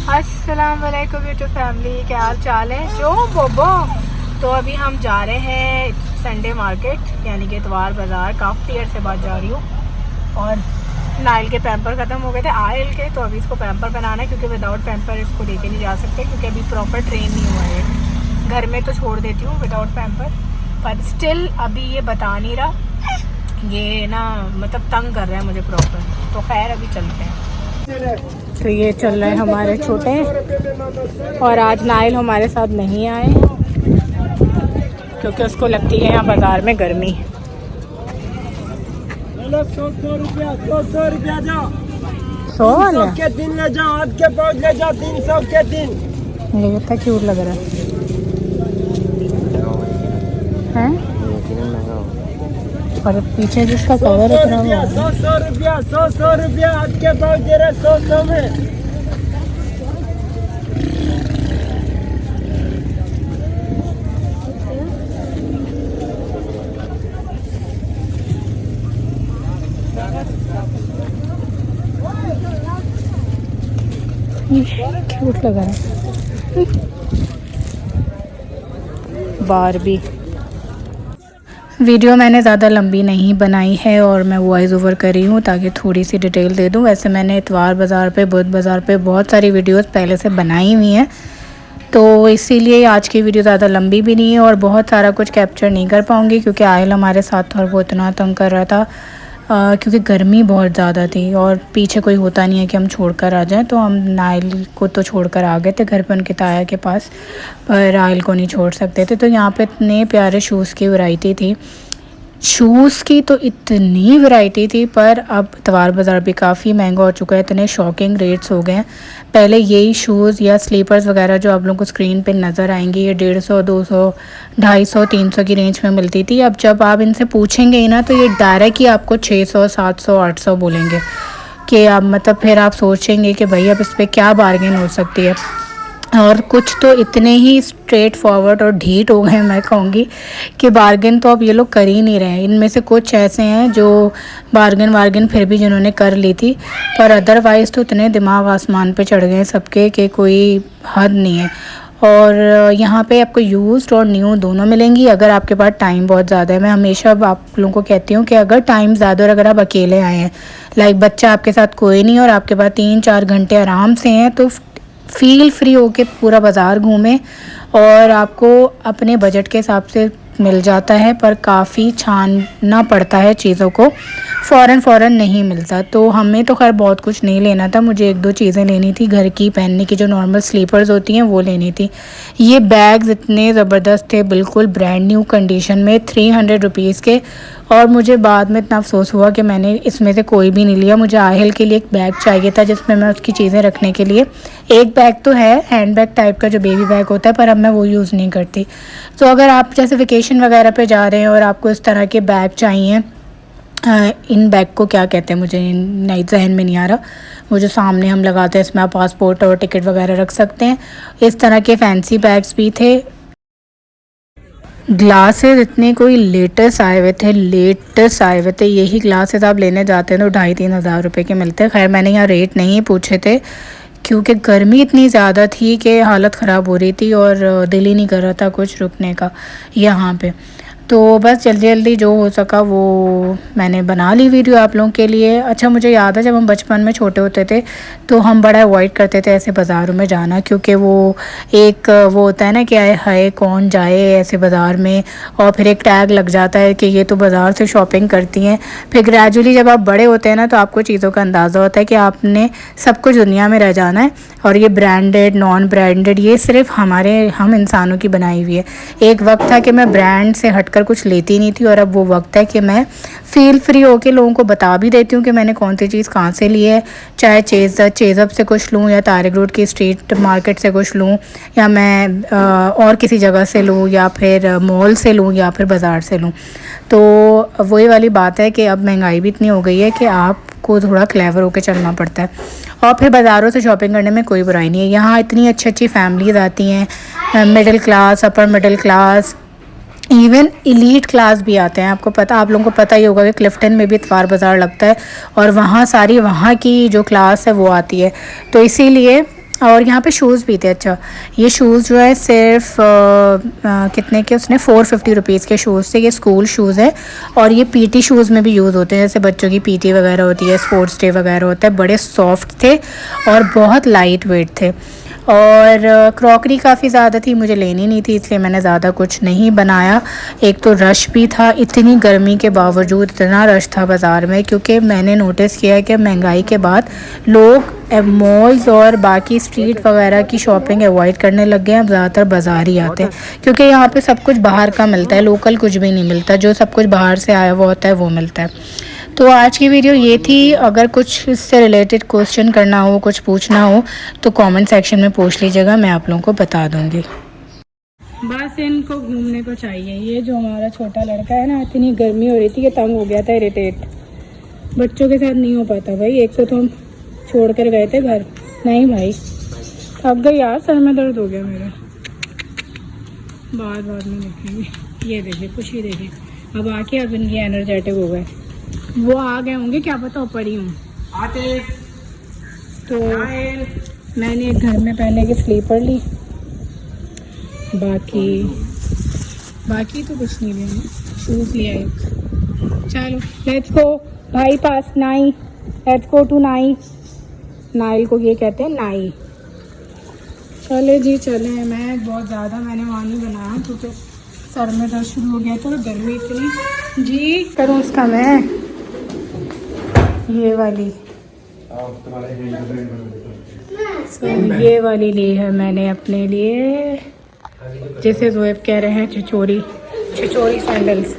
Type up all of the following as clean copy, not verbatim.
अस्सलाम वालेकुम YouTube family, क्या हाल चाल है जो बोबो। तो अभी हम जा रहे हैं संडे मार्केट यानी कि इतवार बाज़ार। काफ़ी देर से बाद जा रही हूँ और नाइल के पैम्पर ख़त्म हो गए थे आयल के, तो अभी इसको पैम्पर बनाना है क्योंकि विदाउट पैम्पर इसको लेके नहीं जा सकते क्योंकि अभी प्रॉपर ट्रेन नहीं हुआ है। घर में तो छोड़ देती हूँ विदाउट पैम्पर, पर स्टिल अभी ये बता नहीं रहा, ये ना मतलब तंग कर रहा है मुझे प्रॉपर। तो खैर अभी चलते हैं। तो ये चल रहे हैं हमारे छोटे, और आज नाइल हमारे साथ नहीं आए क्योंकि उसको लगती है यहाँ बाज़ार में गर्मी। 100 रुपया 100 रुपया जाओ 100 के दिन ले जाओ, आज के बाद ले जाओ 300 के दिन। ये कितना क्यूट लग रहा है और पीछे जिसका कवर इतना हुआ 100 रुपया 100 रुपया आज के बाद दे रहे 100 में। क्यूट लग रहा है बारबी। वीडियो मैंने ज़्यादा लंबी नहीं बनाई है और मैं वॉइस ओवर कर रही हूँ ताकि थोड़ी सी डिटेल दे दूँ। वैसे मैंने इतवार बाज़ार पे बुध बाज़ार पे बहुत सारी वीडियोस पहले से बनाई हुई हैं, तो इसीलिए आज की वीडियो ज़्यादा लंबी भी नहीं है और बहुत सारा कुछ कैप्चर नहीं कर पाऊँगी क्योंकि आयल हमारे साथ था और वो इतना तंग कर रहा था क्योंकि गर्मी बहुत ज़्यादा थी और पीछे कोई होता नहीं है कि हम छोड़कर आ जाएं। तो हम नाइल को तो छोड़कर आ गए थे घर पे उनके ताया के पास, पर आयल को नहीं छोड़ सकते थे। तो यहाँ पे इतने प्यारे शूज़ की वैरायटी थी, शूज़ की तो इतनी वैरायटी थी, पर अब इतवार बाज़ार भी काफ़ी महंगा हो चुका है, इतने शॉकिंग रेट्स हो गए हैं। पहले यही शूज़ या स्लीपर्स वगैरह जो आप लोगों को स्क्रीन पे नज़र आएंगी ये 150, 200, 250, 300 की रेंज में मिलती थी। अब जब आप इनसे पूछेंगे ही ना तो ये डायरेक्ट ही आपको 600, 700, 800 बोलेंगे कि आप मतलब फिर आप सोचेंगे कि भाई अब इस पर क्या बार्गेन हो सकती है। और कुछ तो इतने ही स्ट्रेट फॉरवर्ड और ढीठ हो गए मैं कहूँगी कि बार्गेन तो अब ये लोग कर ही नहीं रहे हैं। इनमें से कुछ ऐसे हैं जो बार्गेन फिर भी जिन्होंने कर ली थी, पर अदरवाइज़ तो इतने दिमाग आसमान पे चढ़ गए सबके कि कोई हद नहीं है। और यहाँ पे आपको यूज्ड और न्यू दोनों मिलेंगी अगर आपके पास टाइम बहुत ज़्यादा है। मैं हमेशा आप लोगों को कहती हूँ कि अगर टाइम ज़्यादा और अगर आप अकेले आए हैं, लाइक बच्चा आपके साथ कोई नहीं और आपके पास 3-4 घंटे आराम से हैं, तो फील फ्री होके पूरा बाज़ार घूमें और आपको अपने बजट के हिसाब से मिल जाता है, पर काफ़ी छानना पड़ता है चीज़ों को, फ़ौरन नहीं मिलता। तो हमें तो खैर बहुत कुछ नहीं लेना था, मुझे 1-2 चीज़ें लेनी थी घर की पहनने की जो नॉर्मल स्लीपर्स होती हैं वो लेनी थी। ये बैग्स इतने ज़बरदस्त थे, बिल्कुल ब्रांड न्यू कंडीशन में 300 रुपीज़ के, और मुझे बाद में इतना अफसोस हुआ कि मैंने इसमें से कोई भी नहीं लिया। मुझे आहिल के लिए एक बैग चाहिए था जिसमें मैं उसकी चीज़ें रखने के लिए, एक बैग तो है हैंड बैग टाइप का जो बेबी बैग होता है, पर अब मैं वो यूज़ नहीं करती। तो अगर आप जैसे वेकेशन वगैरह पे जा रहे हैं और आपको इस तरह के बैग चाहिए, इन बैग को क्या कहते हैं मुझे नहीं जहन में नहीं आ रहा, वो जो सामने हम लगाते हैं इसमें आप पासपोर्ट और टिकट वगैरह रख सकते हैं, इस तरह के फैंसी बैग्स भी थे। ग्लासेस इतने कोई लेटेस्ट आए हुए थे, यही ग्लासेस आप लेने जाते हैं तो 2,500-3 हज़ार रुपये के मिलते हैं। खैर मैंने यहाँ रेट नहीं पूछे थे क्योंकि गर्मी इतनी ज़्यादा थी कि हालत ख़राब हो रही थी और दिल ही नहीं कर रहा था कुछ रुकने का यहाँ पे। तो बस जल्दी जो हो सका वो मैंने बना ली वीडियो आप लोगों के लिए। अच्छा मुझे याद है जब हम बचपन में छोटे होते थे तो हम बड़ा अवॉइड करते थे ऐसे बाज़ारों में जाना, क्योंकि वो एक वो होता है ना कि आए हाय कौन जाए ऐसे बाज़ार में, और फिर एक टैग लग जाता है कि ये तो बाज़ार से शॉपिंग करती हैं। फिर ग्रेजुअली जब आप बड़े होते हैं ना तो आपको चीज़ों का अंदाज़ा होता है कि आपने सब कुछ दुनिया में रह जाना है और ये ब्रांडेड नॉन ब्रांडेड ये सिर्फ हम इंसानों की बनाई हुई है। एक वक्त था कि मैं ब्रांड से हटकर कुछ लेती नहीं थी और अब वो वक्त है कि मैं फील फ्री होके लोगों को बता भी देती हूँ कि मैंने कौन सी चीज़ कहाँ से ली है, चाहे चेज़अप से कुछ लूँ या तारिक रोड की स्ट्रीट मार्केट से कुछ लूँ या मैं और किसी जगह से लूँ या फिर मॉल से लूँ या फिर बाज़ार से लूँ। तो वही वाली बात है कि अब महंगाई भी इतनी हो गई है कि आपको थोड़ा क्लेवर होकर चलना पड़ता है, और फिर बाज़ारों से शॉपिंग करने में कोई बुराई नहीं है। यहाँ इतनी अच्छी फैमिलीज़ आती हैं, middle class, upper middle class, even elite class भी आते हैं। आपको पता, आप लोगों को पता ही होगा कि क्लिफ्टन में भी इतवार बाज़ार लगता है और वहाँ सारी वहाँ की जो क्लास है वो आती है। तो इसीलिए और यहाँ पे शूज़ भी थे। अच्छा, ये शूज़ जो है सिर्फ कितने के, उसने 450 रुपीज़ के शूज़ थे। ये स्कूल शूज़ है और ये पीटी शूज़ में भी यूज़ होते हैं, जैसे बच्चों की पीटी वगैरह होती है, स्पोर्ट्स डे वगैरह होता है। बड़े सॉफ्ट थे और बहुत लाइट वेट थे। और क्रॉकरी काफ़ी ज़्यादा थी, मुझे लेनी नहीं थी, इसलिए मैंने ज़्यादा कुछ नहीं बनाया। एक तो रश भी था, इतनी गर्मी के बावजूद इतना रश था बाज़ार में, क्योंकि मैंने नोटिस किया है कि महंगाई के बाद लोग मॉल्स और बाकी स्ट्रीट वगैरह की शॉपिंग अवॉइड करने लग गए हैं। अब ज़्यादातर बाज़ार ही आते हैं, क्योंकि यहाँ पे सब कुछ बाहर का मिलता है, लोकल कुछ भी नहीं मिलता। जो सब कुछ बाहर से आया हुआ होता है वो मिलता है। तो आज की वीडियो ये थी। अगर कुछ इससे रिलेटेड क्वेश्चन करना हो, कुछ पूछना हो, तो कमेंट सेक्शन में पूछ लीजिएगा, मैं आप लोगों को बता दूंगी। बस इनको घूमने को चाहिए। ये जो हमारा छोटा लड़का है ना, इतनी गर्मी हो रही थी कि तंग हो गया था, इरिटेट। बच्चों के साथ नहीं हो पाता भाई। एक तो हम छोड़ कर गए थे घर, नहीं भाई थक गई यार, सर में दर्द हो गया मेरा। बाद में देखेंगे। ये देखिए खुशी, देखिए अब आके अब इनकी एनर्जेटिक हो गए। वो आ गए होंगे, क्या पता, ऊपर ही हूँ। तो मैंने एक घर में पहने की स्लीपर ली, बाकी तो कुछ नहीं लिया। शूज़ लिया एक। चलो लेट्स गो भाई पास नाई, लेट्स गो टू नाई। नाइल को ये कहते हैं नाई। चले जी चले। मैं बहुत ज़्यादा मैंने वहाँ नहीं बनाया क्योंकि सर में दर्द शुरू हो गया था और गर्मी इतनी। जी करूँ उसका मैं, ये वाली ये वाली ली है मैंने अपने लिए, जैसे ज़ोएब कह रहे हैं छिछोरी सैंडल्स।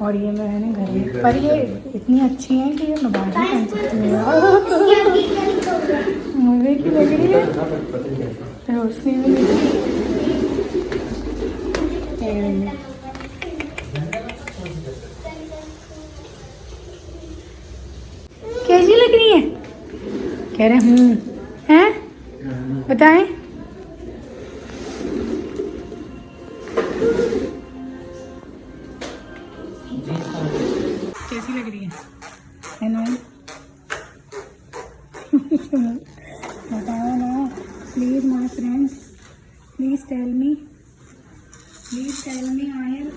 और ये मैंने घर में, पर ये इतनी अच्छी हैं कि ये मैं बाहर नहीं पहन सकती हूँ। मुझे की लग रही है, रोशनी में कैसी लग रही है? कह रहे हैं, बताएं। कैसी लग रही है ना? बताओ ना please my friends, please tell me I'll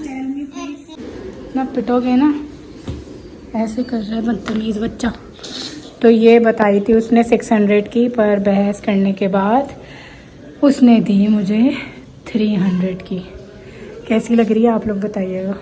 tell me please. ना पिटोगे ना, ऐसे कर रहा है बदतमीज बच्चा। तो ये बताई थी उसने 600 की, पर बहस करने के बाद उसने दी मुझे 300 की। कैसी लग रही है आप लोग बताइएगा।